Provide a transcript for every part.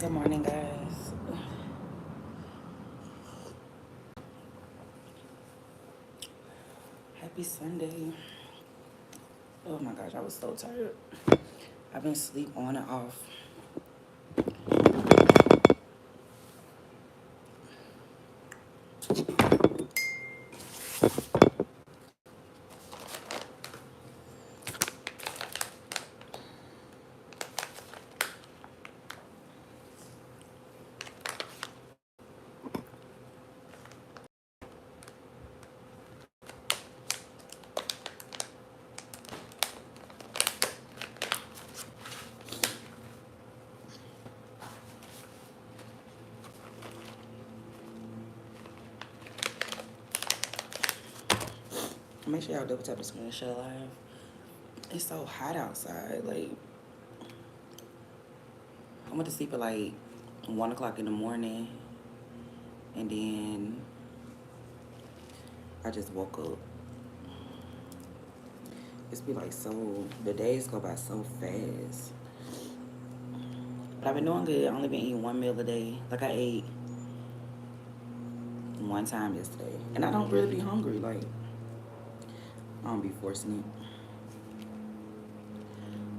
Good morning, guys. Happy Sunday. Oh my gosh, I was so tired. I've been asleep on and off. Make sure y'all double tap the screen and share live. It's so hot outside. Like, I went to sleep at like 1 o'clock in the morning. And then I just woke up. It's be like the days go by so fast. But I've been doing good. I only been eating one meal a day. Like, I ate one time yesterday. And I don't really be hungry. Like, I don't be forcing it.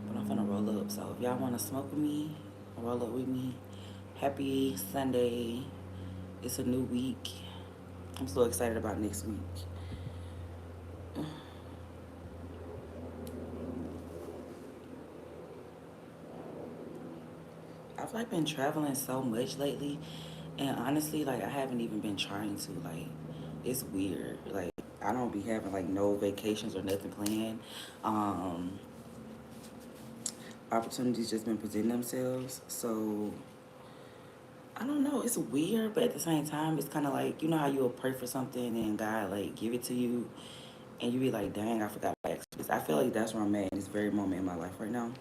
But I'm finna roll up. So if y'all wanna smoke with me, roll up with me. Happy Sunday. It's a new week. I'm so excited about next week. I've like been traveling so much lately, and honestly, like I haven't even been trying to. Like, it's weird. Like, I don't be having like no vacations or nothing planned. Um, Opportunities just been presenting themselves. So I don't know. It's weird, but at the same time, it's kind of like, you know how you'll pray for something and God like give it to you, and you be like, dang, I forgot to ask for this. I feel like that's where I'm at in this very moment in my life right now,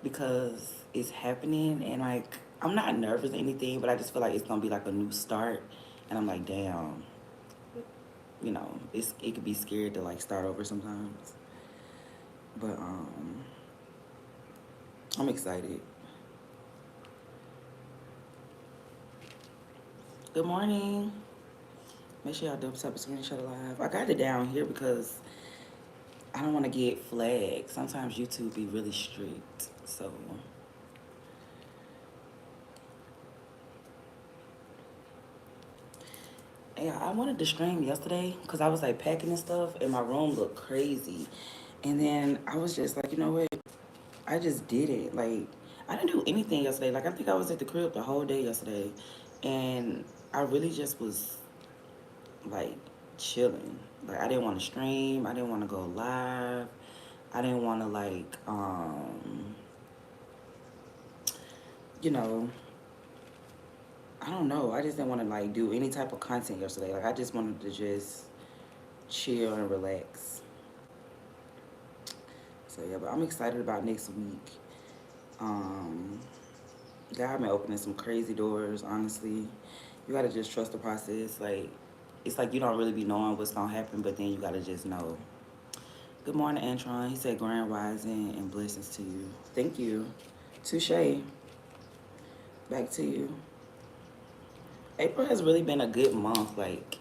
because it's happening, and like I'm not nervous or anything, but I just feel like it's gonna be like a new start, and I'm like, damn, it could be scary to like start over sometimes, but I'm excited. Good morning. Make sure y'all double tap the screen, share the live. I got it down here because I don't want to get flagged. Sometimes YouTube be really strict, so. Yeah, I wanted to stream yesterday because I was like packing and stuff, and my room looked crazy. And then I was just like, you know what? I just did it. Like, I didn't do anything yesterday. Like, I think I was at the crib the whole day yesterday, and I really just was like chilling. Like, I didn't want to stream. I didn't want to go live. I didn't want to like, you know, I don't know. I just didn't want to like do any type of content yesterday. Like, I just wanted to just chill and relax. So yeah, but I'm excited about next week. Um, God been opening some crazy doors. Honestly, you gotta just trust the process. Like, it's like you don't really be knowing what's gonna happen, but then you gotta just know. Good morning, Antron. He said, "Grand rising and blessings to you." Thank you. Touche. Back to you. April has really been a good month. Like,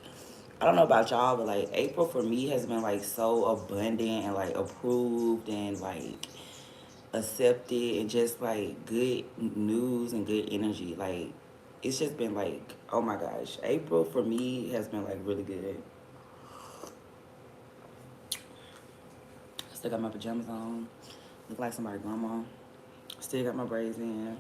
I don't know about y'all, but like April for me has been like so abundant and like approved and like accepted and just like good news and good energy. Like, it's just been like, oh my gosh, April for me has been like really good. Still got my pajamas on, look like somebody grandma. Still got my braids in.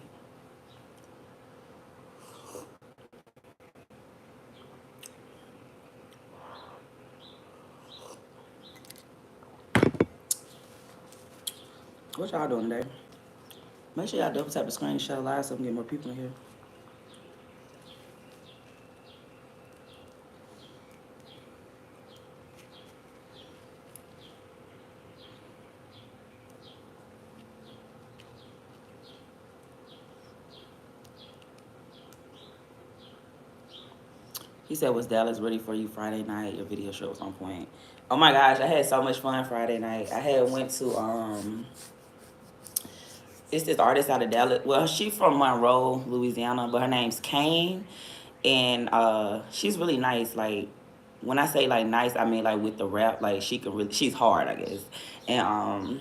What y'all doing today? Make sure y'all double tap the screen and share live so we can get more people in here. He said, "Was Dallas ready for you Friday night? Your video show was on point." Oh my gosh, I had so much fun Friday night. I had went to It's this artist out of Dallas. Well, she's from Monroe, Louisiana, but her name's Kane, and she's really nice. Like when I say like nice, I mean like with the rap, like she can really, she's hard, I guess. And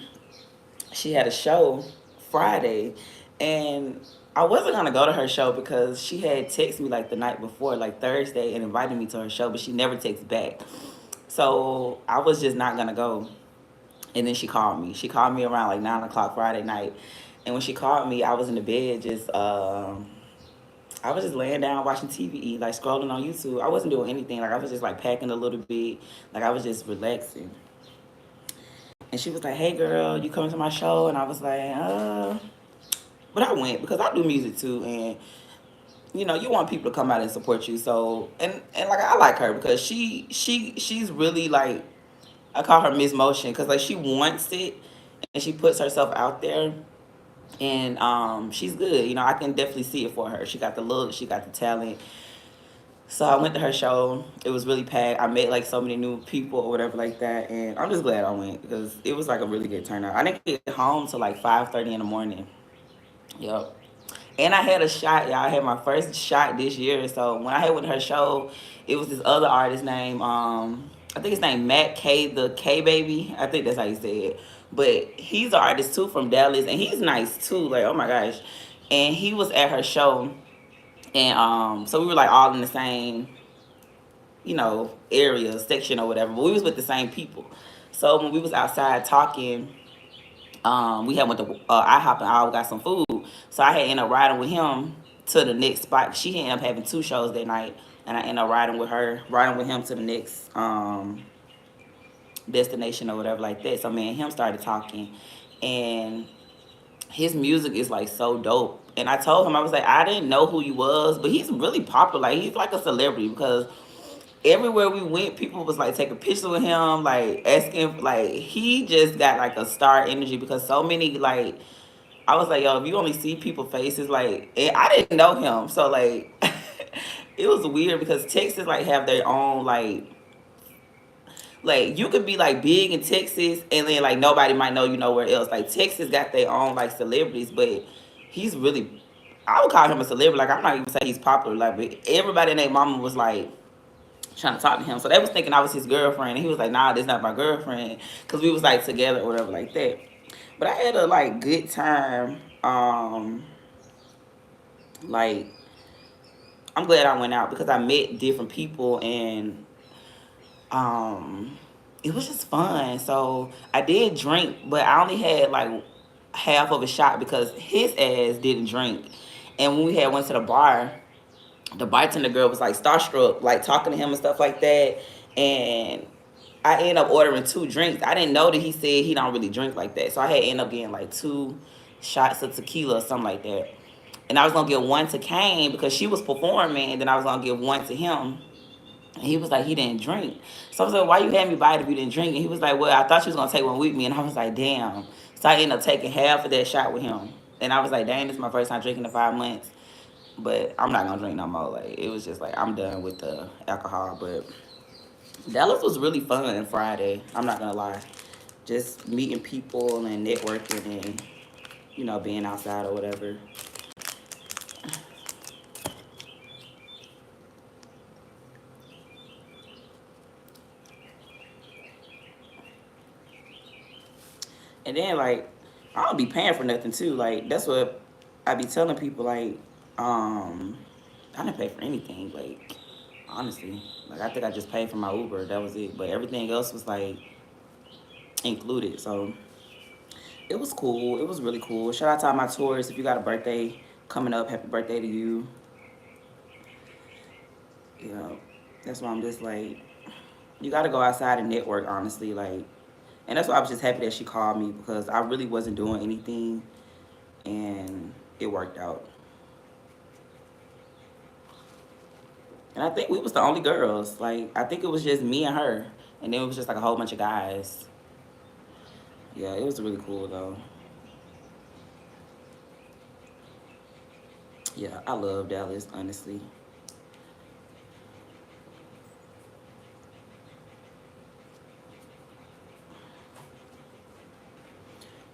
she had a show Friday, and I wasn't gonna go to her show because she had texted me like the night before, like Thursday, and invited me to her show, but she never texts back. So I was just not gonna go. And then she called me. She called me around like 9 o'clock Friday night, and when she called me, I was in the bed just I was just laying down watching TV, like scrolling on YouTube. I wasn't doing anything. Like I was just like packing a little bit. Like I was just relaxing. And she was like, "Hey girl, you coming to my show?" And I was like, But I went because I do music too, and you want people to come out and support you. So and like I like her because she's really like, I call her Miss Motion because like she wants it and she puts herself out there, and she's good. I can definitely see it for her. She got the look, she got the talent. So I went to her show. It was really packed. I met like so many new people or whatever like that, and I'm just glad I went because it was like a really good turnout. I didn't get home till like 5:30 in the morning. Yep. And I had a shot, y'all. I had my first shot this year. So when I had went to her show, it was this other artist named I think his name Matt K, the K baby. I think that's how you say it. But he's an artist too from Dallas, and he's nice too. Like, oh my gosh. And he was at her show, and so we were like all in the same, area, section or whatever. But we was with the same people. So when we was outside talking, we had went to IHOP and I got some food. So I had ended up riding with him to the next spot. She ended up having two shows that night, and I ended up riding with him to the next destination or whatever like that. So me and him started talking, and his music is like so dope. And I told him, I was like, I didn't know who he was, but he's really popular. Like he's like a celebrity because everywhere we went, people was like taking pictures with him, like asking, like he just got like a star energy because so many like, I was like, yo, if you only see people faces, like, and I didn't know him, so like, it was weird because Texas like have their own like you could be like big in Texas and then like nobody might know you nowhere else. Like Texas got their own like celebrities, but he's really, I would call him a celebrity. Like I'm not even saying he's popular. Like, but everybody and their mama was like trying to talk to him. So they was thinking I was his girlfriend, and he was like, "Nah, this not my girlfriend," because we was like together or whatever like that. But I had a like good time. Like I'm glad I went out because I met different people, and um, it was just fun. So I did drink, but I only had like half of a shot because his ass didn't drink. And when we had went to the bartender girl was like starstruck, like talking to him and stuff like that. And I ended up ordering two drinks. I didn't know that he said he don't really drink like that. So I had ended up getting like two shots of tequila or something like that. And I was gonna give one to Kane because she was performing, and then I was gonna give one to him. And he was like, he didn't drink. So I was like, why you had me buy it if you didn't drink? And he was like, well, I thought you was gonna take one with me. And I was like, damn. So I ended up taking half of that shot with him. And I was like, dang, this is my first time drinking in 5 months. But I'm not gonna drink no more. Like it was just like I'm done with the alcohol. But Dallas was really fun Friday. I'm not gonna lie. Just meeting people and networking and being outside or whatever. And then like I don't be paying for nothing too. Like that's what I be telling people. Like I didn't pay for anything. Like honestly, like I think I just paid for my Uber. That was it. But everything else was like included. So it was cool. It was really cool. Shout out to all my tourists. If you got a birthday coming up, happy birthday to you. Yeah, that's why I'm just like, you got to go outside and network, honestly. Like, and that's why I was just happy that she called me because I really wasn't doing anything, and it worked out. And I think we was the only girls. Like, I think it was just me and her, and then it was just like a whole bunch of guys. Yeah, it was really cool though. Yeah, I love Dallas, honestly.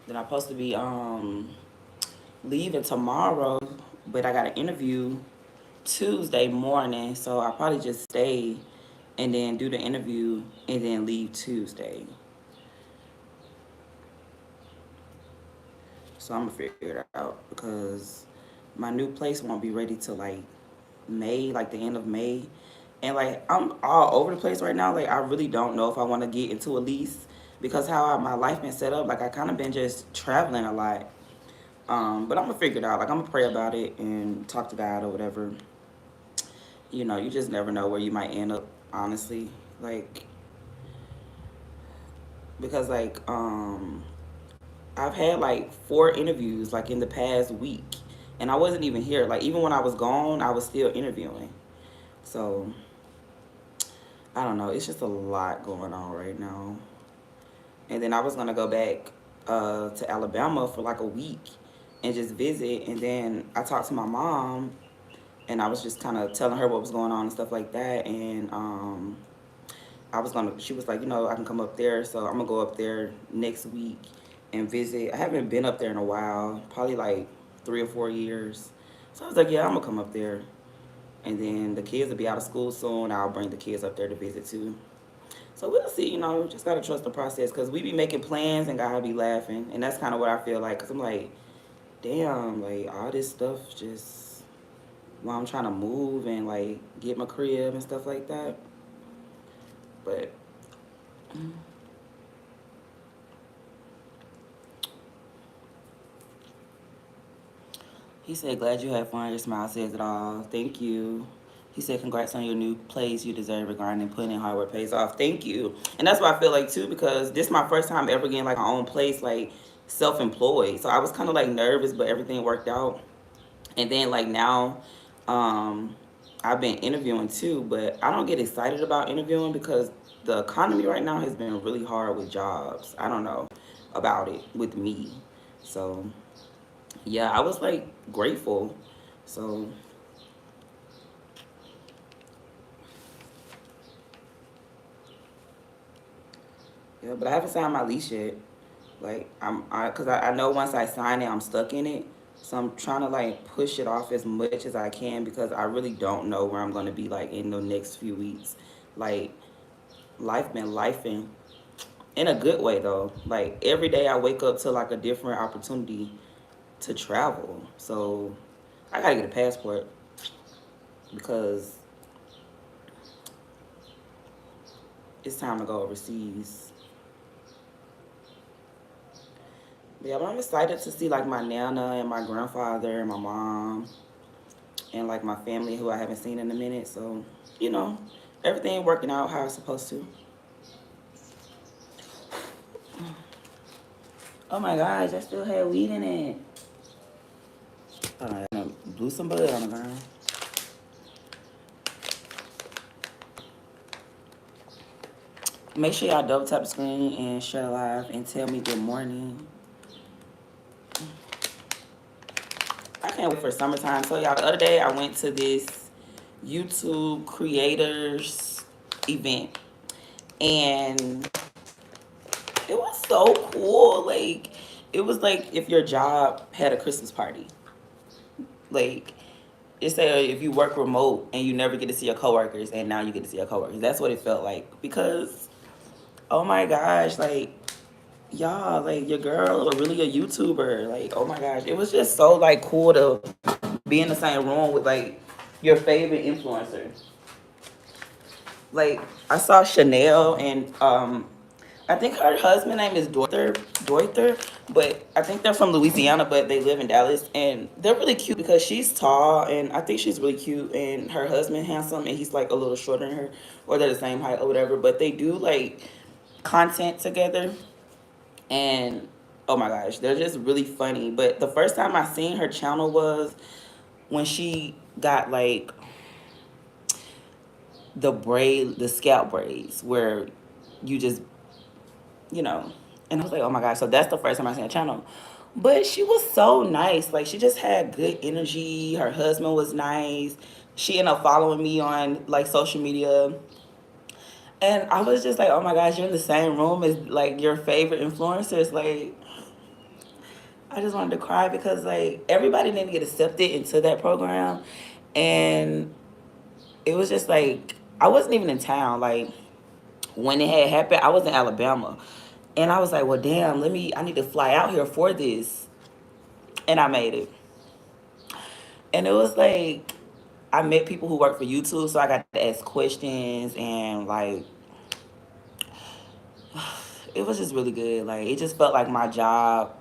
Then I'm supposed to be leaving tomorrow, but I got an interview Tuesday morning, so I'll probably just stay and then do the interview and then leave Tuesday. So I'm gonna figure it out because my new place won't be ready till like May, like the end of May. And like I'm all over the place right now. Like I really don't know if I want to get into a lease because my life been set up. Like I kind of been just traveling a lot. But I'm gonna figure it out. Like I'm gonna pray about it and talk to God or whatever. You just never know where you might end up. Honestly, like because I've had like 4 interviews like in the past week, and I wasn't even here. Like even when I was gone, I was still interviewing. So I don't know. It's just a lot going on right now. And then I was gonna go back to Alabama for like a week and just visit. And then I talked to my mom, and I was just kind of telling her what was going on and stuff like that. And she was like, I can come up there. So I'm gonna go up there next week and visit. I haven't been up there in a while, probably like 3 or 4 years. So I was like, yeah, I'm gonna come up there. And then the kids will be out of school soon. I'll bring the kids up there to visit too. So we'll see, just gotta trust the process because we be making plans and God be laughing. And that's kind of what I feel like because I'm like, damn, like all this stuff just while I'm trying to move and like get my crib and stuff like that. But he said, glad you had fun. Your smile says it all. Thank you. He said, congrats on your new place. You deserve it, Garden, and putting in hard work pays off. Thank you. And that's what I feel like, too, because this is my first time ever getting, like, my own place, like, self-employed. So I was kind of, like, nervous, but everything worked out. And then, like, now I've been interviewing, too, but I don't get excited about interviewing because the economy right now has been really hard with jobs. I don't know about it with me. So yeah, I was like grateful. So yeah, but I haven't signed my lease yet. Like cause I know once I sign it, I'm stuck in it. So I'm trying to like push it off as much as I can because I really don't know where I'm gonna be like in the next few weeks. Like life been lifing in a good way though. Like every day I wake up to like a different opportunity to travel. So I gotta get a passport because it's time to go overseas. Yeah, but I'm excited to see like my nana and my grandfather and my mom and like my family who I haven't seen in a minute. So, you know, everything working out how it's supposed to. Oh my gosh, I still had weed in it. I blew some bud on the ground. Make sure y'all double tap the screen and share live and tell me good morning. I can't wait for summertime. So y'all, the other day I went to this YouTube creators event and it was so cool. Like it was like if your job had a Christmas party. Like it's say if you work remote and you never get to see your coworkers and now you get to see your coworkers. That's what it felt like because oh my gosh, like y'all, like your girl was really a YouTuber. Like oh my gosh, it was just so like cool to be in the same room with like your favorite influencer. Like I saw Chanel and I think her husband name is Doither, but I think they're from Louisiana, but they live in Dallas, and they're really cute because she's tall, and I think she's really cute, and her husband handsome, and he's like a little shorter than her, or they're the same height or whatever. But they do like content together, and oh my gosh, they're just really funny. But the first time I seen her channel was when she got like the scalp braids, where you just and I was like, oh my gosh, so that's the first time I seen her channel. But she was so nice. Like she just had good energy. Her husband was nice. She ended up following me on like social media. And I was just like, oh my gosh, you're in the same room as like your favorite influencers. Like I just wanted to cry because like everybody didn't get accepted into that program, and it was just like I wasn't even in town. Like when it had happened, I was in Alabama, and I was like, well, damn, I need to fly out here for this, and I made it. And it was like I met people who work for YouTube, so I got to ask questions and like it was just really good. Like it just felt like my job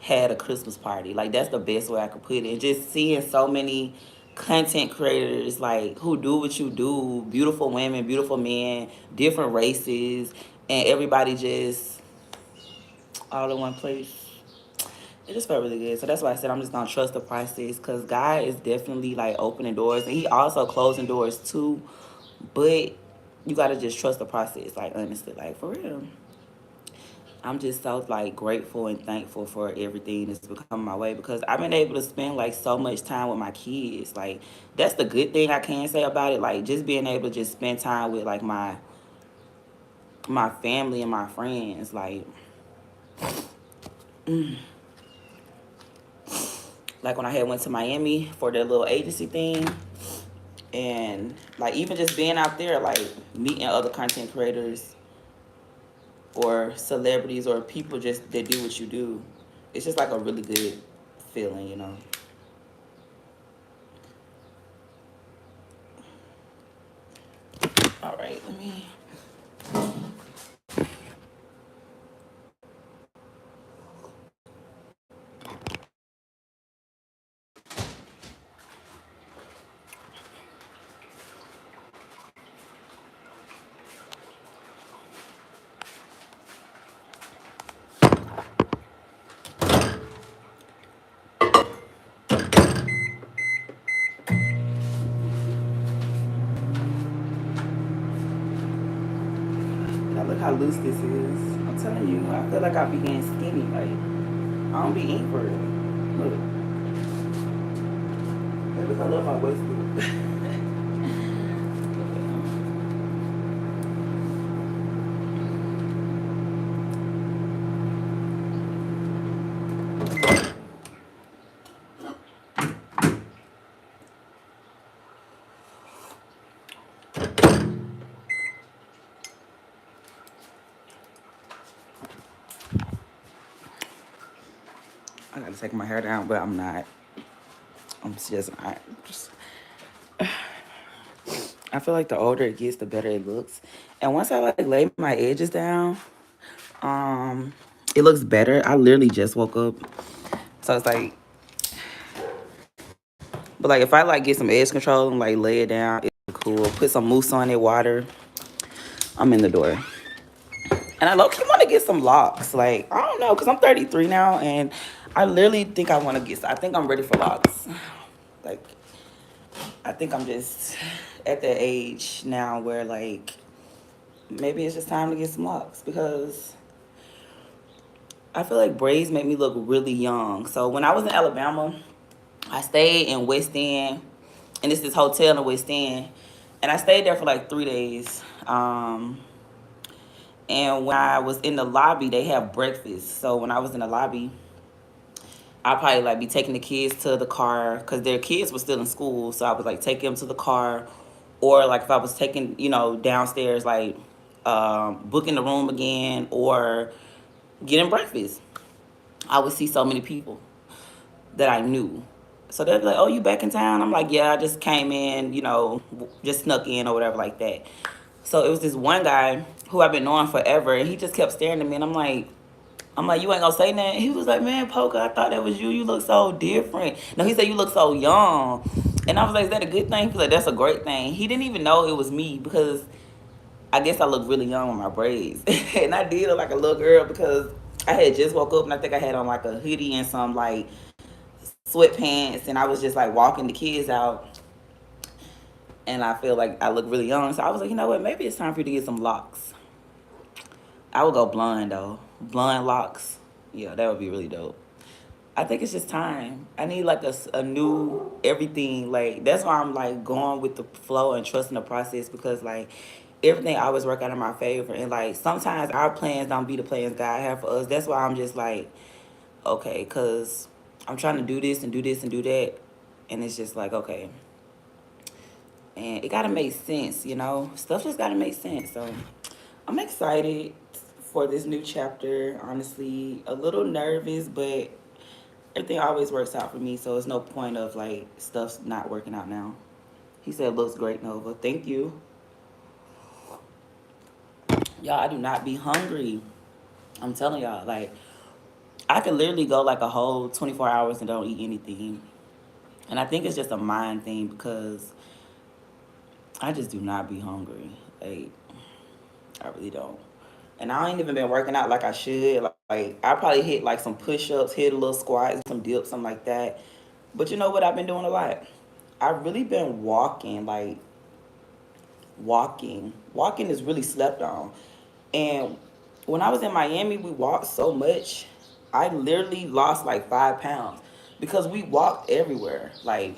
had a Christmas party. Like that's the best way I could put it. Just seeing so many content creators like who do what you do, beautiful women, beautiful men, different races, and everybody just all in one place. It just felt really good. So that's why I said I'm just gonna trust the process because God is definitely like opening doors and he also closing doors too. But you gotta just trust the process, like honestly, like for real. I'm just so like grateful and thankful for everything that's become my way because I've been able to spend like so much time with my kids. Like that's the good thing I can say about it. Like just being able to just spend time with like my family and my friends. Like when I had went to Miami for their little agency thing, and like even just being out there, like meeting other content creators or celebrities or people just that do what you do, it's just like a really good feeling, you know. All right, let me. Now look how loose this is. I'm telling you, I feel like I be getting skinny. Like I don't be eating for real. Look, look, I love my waist. I gotta take my hair down, but I'm not. I'm just not. Just, I feel like the older it gets, the better it looks. And once I like lay my edges down, um, it looks better. I literally just woke up, so it's like, but like if I like get some edge control and like lay it down, it's cool. Put some mousse on it, water. I'm in the door. And I low-key want to get some locks. Like, I don't know, because I'm 33 now, and I literally think I want to I think I'm ready for locks. Like, I think I'm just at that age now where, like, maybe it's just time to get some locks because I feel like braids make me look really young. So when I was in Alabama, I stayed in West End, and it's this hotel in West End, and I stayed there for like 3 days. And when I was in the lobby, they have breakfast. So when I was in the lobby, I'd probably like be taking the kids to the car because their kids were still in school. So I was like take them to the car, or like if I was taking downstairs like booking the room again or getting breakfast, I would see so many people that I knew. So they'd be like, "Oh, you back in town?" I'm like, "Yeah, I just came in, just snuck in or whatever like that." So it was this one guy who I've been knowing forever, and he just kept staring at me, and I'm like, you ain't gonna say nothing? He was like, man, Poker, I thought that was you. You look so different. No, he said you look so young. And I was like, is that a good thing? He was like, that's a great thing. He didn't even know it was me because I guess I look really young with my braids. And I did look like a little girl because I had just woke up and I think I had on like a hoodie and some like sweatpants and I was just like walking the kids out and I feel like I look really young. So I was like, you know what? Maybe it's time for you to get some locks. I would go blonde though. Blonde locks. Yeah, that would be really dope. I think it's just time. I need like a new everything. Like that's why I'm like going with the flow and trusting the process because like everything always work out in my favor. And like sometimes our plans don't be the plans God have for us. That's why I'm just like okay, because I'm trying to do this and do this and do that. And it's just like, okay. And it got to make sense, you know? Stuff just got to make sense. So I'm excited for this new chapter. Honestly, a little nervous, but everything always works out for me. So it's no point of like stuff's not working out now. He said, looks great, Nova. Thank you. Y'all, I do not be hungry. I'm telling y'all, like, I could literally go like a whole 24 hours and don't eat anything. And I think it's just a mind thing because I just do not be hungry. Like, I really don't. And I ain't even been working out like I should. Like I probably hit like some push-ups, hit a little squats, some dips, something like that. But you know what? I've been doing a lot. I've really been walking, like walking. Walking is really slept on. And when I was in Miami, we walked so much. I literally lost like 5 pounds because we walked everywhere. Like,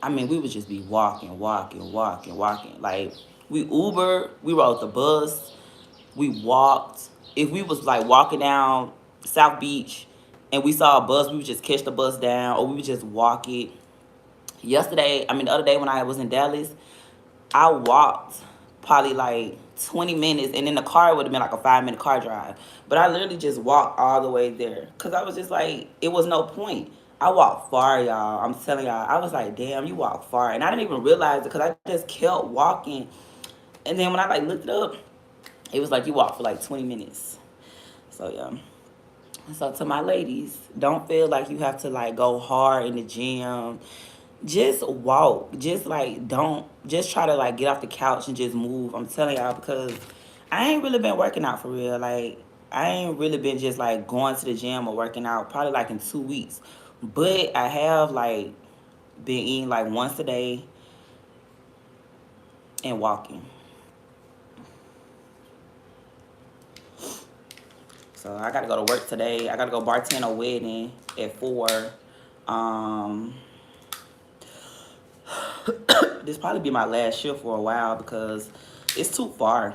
I mean, we would just be walking, walking, walking, walking. Like, we Uber, we rode the bus, we walked. If we was like walking down South Beach and we saw a bus, we would just catch the bus down or we would just walk it. The other day when I was in Dallas, I walked probably like 20 minutes and in the car it would have been like a 5 minute car drive. But I literally just walked all the way there because I was just like, it was no point. I walked far, y'all. I'm telling y'all. I was like, damn, you walk far. And I didn't even realize it because I just kept walking. And then when I like looked it up, it was like you walk for like 20 minutes. So yeah. So to my ladies, don't feel like you have to like go hard in the gym. Just walk. Just like don't just try to like get off the couch and just move. I'm telling y'all because I ain't really been working out for real. Like I ain't really been just like going to the gym or working out probably like in 2 weeks. But I have like been eating like once a day and walking. So I gotta go to work today. I gotta go bartend a wedding at 4. Um, this probably be my last shift for a while because it's too far.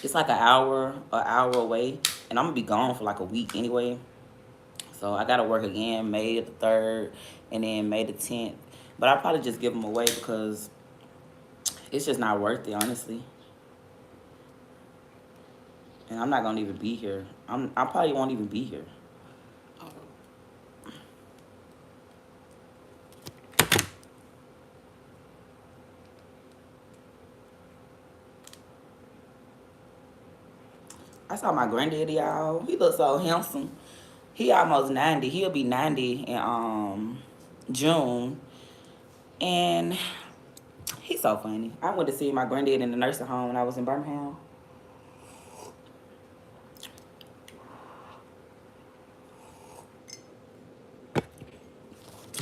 It's like an hour away, and I'm gonna be gone for like a week anyway. So I gotta work again May the 3rd and then May the 10th. But I probably just give them away because it's just not worth it, honestly. And I'm not gonna even be here. I probably won't even be here. I saw my granddaddy, y'all. He looks so handsome. He almost 90. He'll be 90 in June. And he's so funny. I went to see my granddad in the nursing home when I was in Birmingham.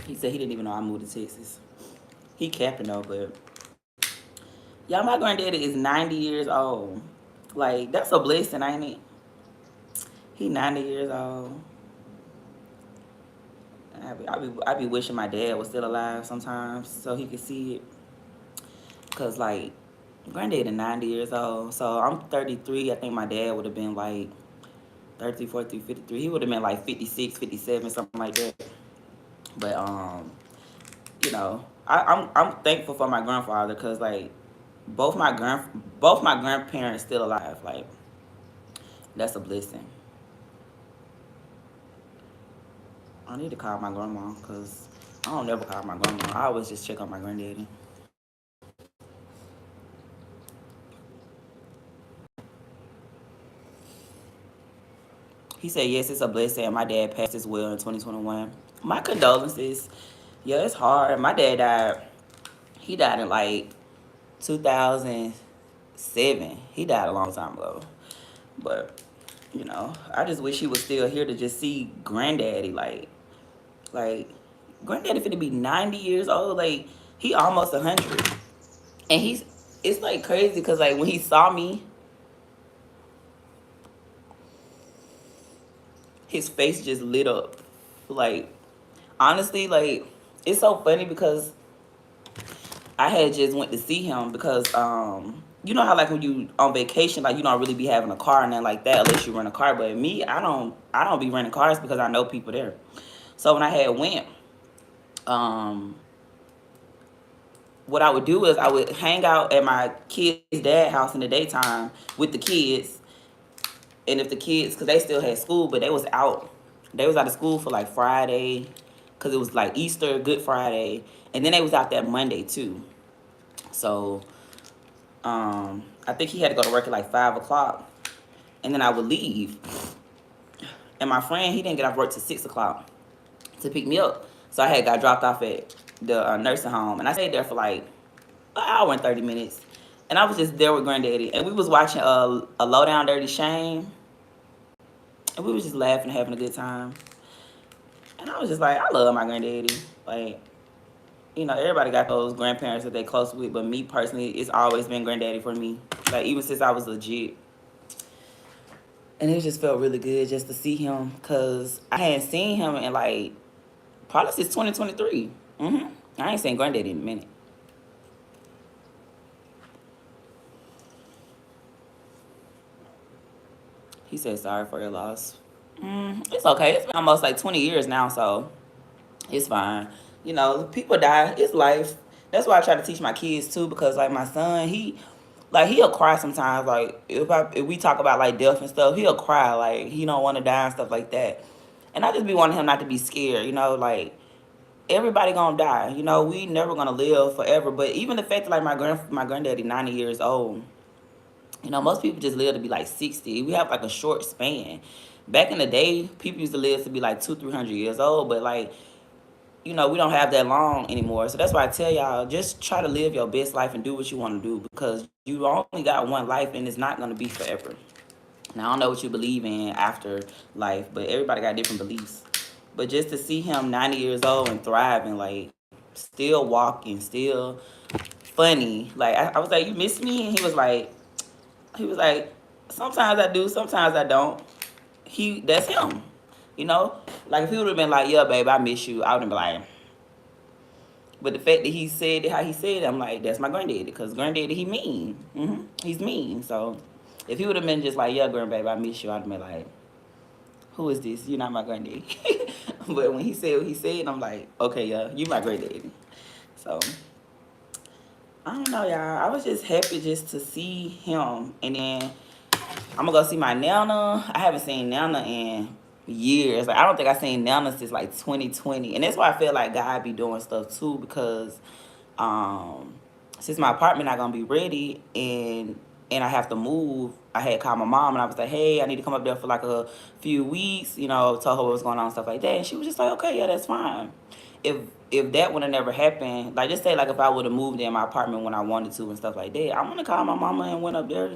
He said he didn't even know I moved to Texas. He capping though, but y'all, my granddaddy is 90 years old. Like, that's a blessing, ain't it? He 90 years old. I be wishing my dad was still alive sometimes so he could see it. Cause like, granddad is 90 years old. So I'm 33. I think my dad would have been like 33, 43, 53. He would have been like 56, 57, something like that. But you know, I'm thankful for my grandfather because like both my grandparents still alive. Like that's a blessing. I need to call my grandma because I don't never call my grandma. I always just check on my granddaddy. He said yes, it's a blessing. My dad passed as well in 2021. My condolences. Yeah, it's hard. My dad died. He died in like 2007. He died a long time ago. But you know, I just wish he was still here to just see granddaddy. Like granddaddy finna be 90 years old. Like he almost 100, and it's like crazy because like when he saw me, his face just lit up. Like honestly, like it's so funny because I had just went to see him because you know how like when you on vacation, like you don't really be having a car and nothing like that unless you rent a car. But me, I don't be renting cars because I know people there. So when I had went, um, what I would do is I would hang out at my kid's dad house in the daytime with the kids, and if the kids, cause they still had school, but they was out of school for like Friday, cause it was like Easter, Good Friday, and then they was out that Monday too. So I think he had to go to work at like 5 o'clock, and then I would leave. And my friend, he didn't get off work till 6 o'clock to pick me up. So I had got dropped off at the nursing home, and I stayed there for like an hour and 30 minutes. And I was just there with Granddaddy, and we was watching a Low Down Dirty Shame, and we was just laughing and having a good time. And I was just like, I love my granddaddy. Like, everybody got those grandparents that they close with, but me personally, it's always been granddaddy for me. Like, even since I was legit. And it just felt really good just to see him, because I hadn't seen him in like probably since 2023. I ain't seen granddaddy in a minute. He said sorry for your loss. It's okay. It's been almost like 20 years now, so it's fine. People die. It's life. That's why I try to teach my kids too, because like my son, he'll cry sometimes. Like if we talk about like death and stuff, he'll cry. Like he don't want to die and stuff like that. And I just be wanting him not to be scared. Like everybody gonna die. We never gonna live forever. But even the fact that like my granddaddy 90 years old. Most people just live to be like 60. We have like a short span. Back in the day, people used to live to be like 200-300 years old, but like we don't have that long anymore. So that's why I tell y'all, just try to live your best life and do what you want to do, because you only got one life and it's not going to be forever. Now, I don't know what you believe in after life, but everybody got different beliefs. But just to see him 90 years old and thriving, like still walking, still funny. Like I was like, you miss me? And he was like, sometimes I do, sometimes I don't. That's him. You know? Like if he would have been like, yeah, babe, I miss you, I would have been like, but the fact that he said it how he said it, I'm like, that's my granddaddy. Because granddaddy, he mean. He's mean. So if he would have been just like, yeah, grandbaby, I miss you, I'd have been like, who is this? You're not my granddaddy. But when he said what he said, I'm like, okay, yeah, you my granddaddy. So I don't know, y'all. I was just happy just to see him. And then I'm gonna go see my Nana. I haven't seen Nana in years. Like I don't think I seen Nana since like 2020. And that's why I feel like God be doing stuff too, because um since my apartment not gonna be ready, and I have to move, I had called my mom and I was like, hey, I need to come up there for like a few weeks, told her what was going on and stuff like that. And she was just like, okay, yeah, that's fine. If if that would have never happened, like just say like if I would have moved in my apartment when I wanted to and stuff like that, I'm gonna call my mama and went up there.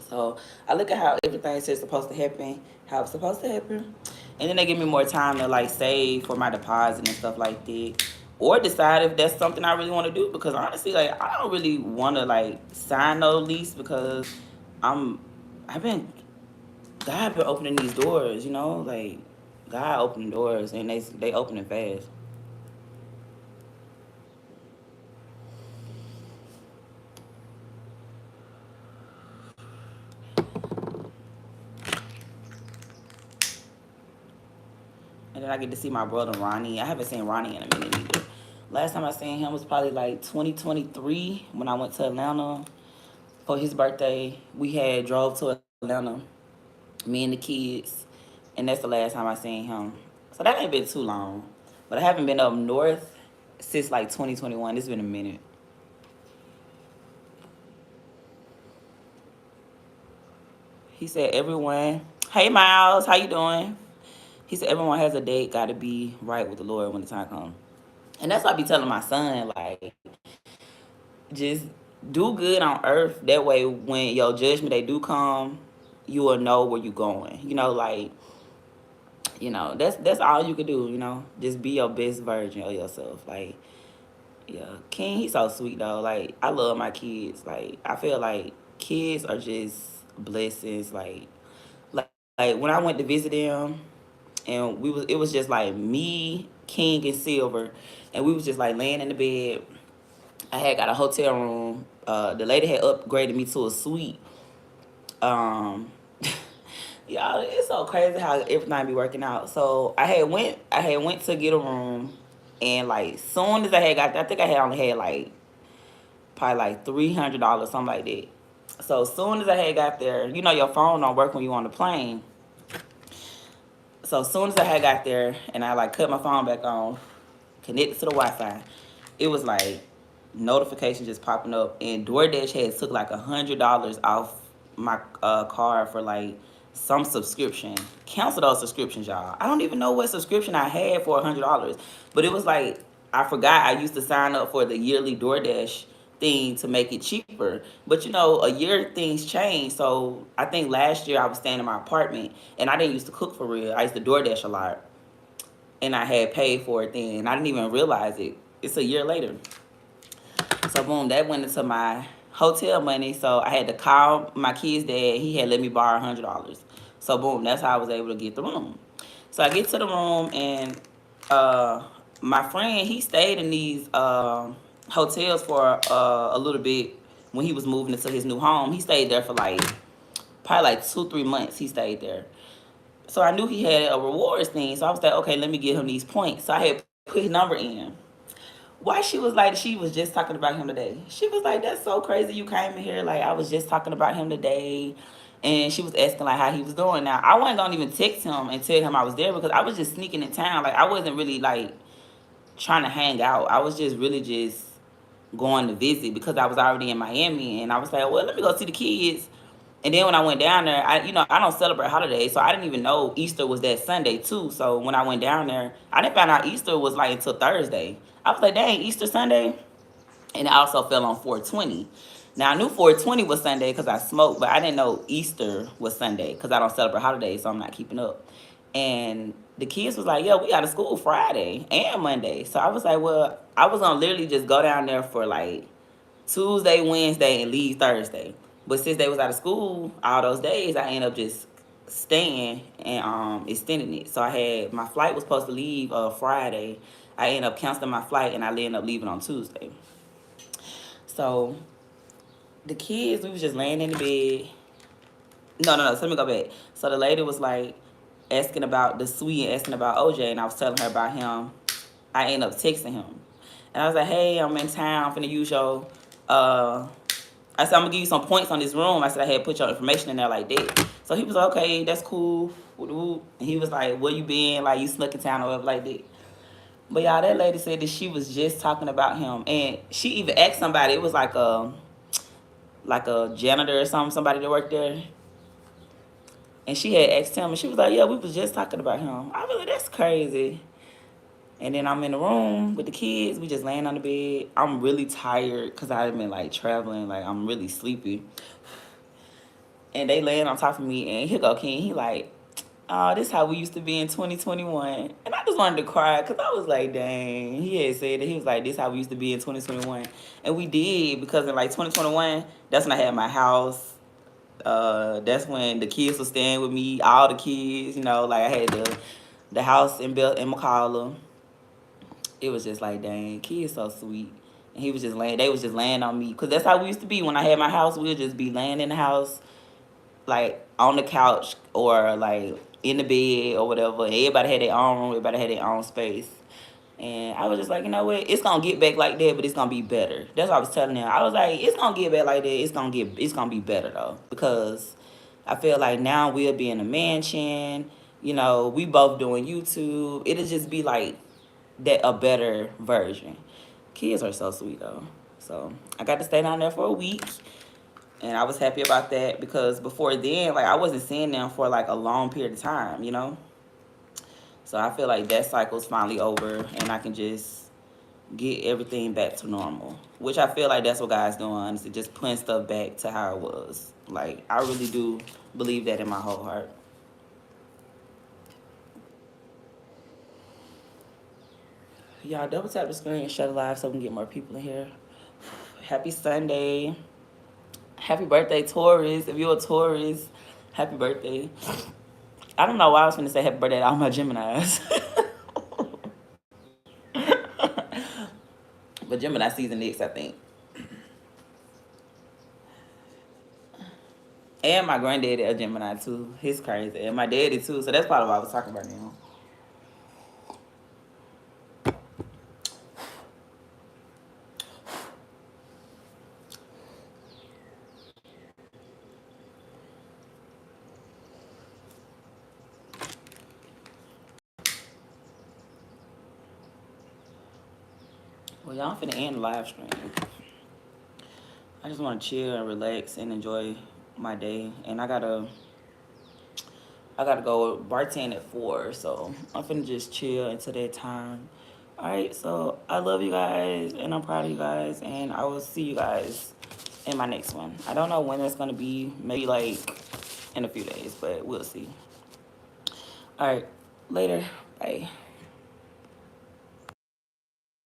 So I look at how everything says supposed to happen, how it's supposed to happen. And then they give me more time to like save for my deposit and stuff like that. Or decide if that's something I really want to do. Because honestly, like I don't really want to like sign no lease, because I'm I've been God been opening these doors. Like God opening doors, and they opening fast. And then I get to see my brother Ronnie. I haven't seen Ronnie in a minute either. Last time I seen him was probably like 2023 when I went to Atlanta for his birthday. We had drove to Atlanta, me and the kids, and that's the last time I seen him. So that ain't been too long. But I haven't been up north since like 2021. It's been a minute. He said, everyone, hey Miles, how you doing? He said, everyone has a date, gotta be right with the Lord when the time comes. And that's what I be telling my son, like, just do good on earth. That way, when your judgment they do come, you will know where you going. Like that's all you can do. Just be your best version of yourself. Like, yeah, King, he's so sweet though. Like, I love my kids. Like, I feel like kids are just blessings. Like when I went to visit them, and it was just like me, King, and Silver, and we was just like laying in the bed. I had got a hotel room. The lady had upgraded me to a suite. Um, y'all, it's so crazy how everything be working out. So I had went to get a room, and like soon as I had got there, I think I had only had like probably like $300, something like that. So as soon as I had got there, your phone don't work when you on the plane. So as soon as I had got there and I like cut my phone back on, connected to the Wi-Fi, it was like notifications just popping up, and DoorDash had took like $100 off my card for like some subscription. Cancel those subscriptions, y'all. I don't even know what subscription I had for $100, but it was like I forgot I used to sign up for the yearly DoorDash thing to make it cheaper. But a year things change. So I think last year I was staying in my apartment and I didn't used to cook for real. I used to DoorDash a lot, and I had paid for it then. I didn't even realize it. It's a year later. So boom, that went into my hotel money. So I had to call my kid's dad. He had let me borrow $100. So boom, that's how I was able to get the room. So I get to the room, and uh, my friend, he stayed in these hotels for a little bit when he was moving into his new home. He stayed there for like probably like 2-3 months. He stayed there. So I knew he had a rewards thing. So I was like, okay, let me get him these points. So I had put his number in. Why she was like, she was just talking about him today. She was like, that's so crazy you came in here. Like, I was just talking about him today. And she was asking like how he was doing. Now, I wasn't gonna even text him and tell him I was there because I was just sneaking in town. Like, I wasn't really like trying to hang out. I was just really just going to visit because I was already in Miami, and I was like, well, let me go see the kids. And then when I went down there, I don't celebrate holidays, so I didn't even know Easter was that Sunday too. So when I went down there, I didn't find out Easter was like until Thursday. I was like, dang, Easter Sunday, and it also fell on 420. Now I knew 420 was Sunday because I smoked, but I didn't know Easter was Sunday because I don't celebrate holidays, so I'm not keeping up. And the kids was like, "Yo, we out of school Friday and Monday." So I was like, "Well, I was gonna literally just go down there for like Tuesday, Wednesday, and leave Thursday." But since they was out of school all those days, I ended up just staying and extending it. So I had my flight was supposed to leave Friday. I ended up canceling my flight, and I ended up leaving on Tuesday. So the kids, we was just laying in the bed. No. So let me go back. So the lady was like asking about the suite and asking about OJ, and I was telling her about him. I ended up texting him, and I was like, "Hey, I'm in town. I'm finna use your." I said, "I'm gonna give you some points on this room." I said, "I had put your information in there like that." So he was like, "Okay, that's cool." And he was like, "Where you been? Like you snuck in town or whatever like that." But y'all, that lady said that she was just talking about him, and she even asked somebody. It was like a janitor or somebody that worked there. And she had asked him, and she was like, "Yeah, we was just talking about him." I was like, "That's crazy." And then I'm in the room with the kids. We just laying on the bed. I'm really tired because I've been like traveling. Like I'm really sleepy. And they laying on top of me. And here go King. He like, "Oh, this how we used to be in 2021." And I just wanted to cry because I was like, dang. He had said that. He was like, "This how we used to be in 2021." And we did, because in like 2021, that's when I had my house. That's when the kids were staying with me, all the kids, like I had the house in McCalla. It was just like, dang, kids so sweet. And they was just laying on me. Because that's how we used to be. When I had my house, we would just be laying in the house, like on the couch or like in the bed or whatever. Everybody had their own room, everybody had their own space. And I was just like, you know what? It's gonna get back like that, but it's gonna be better. That's what I was telling them. I was like, it's gonna get back like that. It's gonna be better though, because I feel like now we'll be in a mansion. We both doing YouTube. It'll just be like that, a better version. Kids are so sweet though. So I got to stay down there for a week, and I was happy about that because before then, like I wasn't seeing them for like a long period of time. So I feel like that cycle's finally over, and I can just get everything back to normal. Which I feel like that's what God's doing, honestly, just putting stuff back to how it was. Like, I really do believe that in my whole heart. Y'all double tap the screen and share the live so we can get more people in here. Happy Sunday. Happy birthday, Taurus. If you're a Taurus, happy birthday. I don't know why I was going to say happy birthday to all my Geminis. But Gemini season next, I think. And my granddaddy a Gemini too. He's crazy. And my daddy too. So that's probably what I was talking about now. Well, y'all finna end the live stream. I just want to chill and relax and enjoy my day. And I gotta go bartend at 4, so I'm finna just chill until that time. All right, so I love you guys, and I'm proud of you guys, and I will see you guys in my next one. I don't know when that's gonna be. Maybe like in a few days, but we'll see. All right, later. Bye.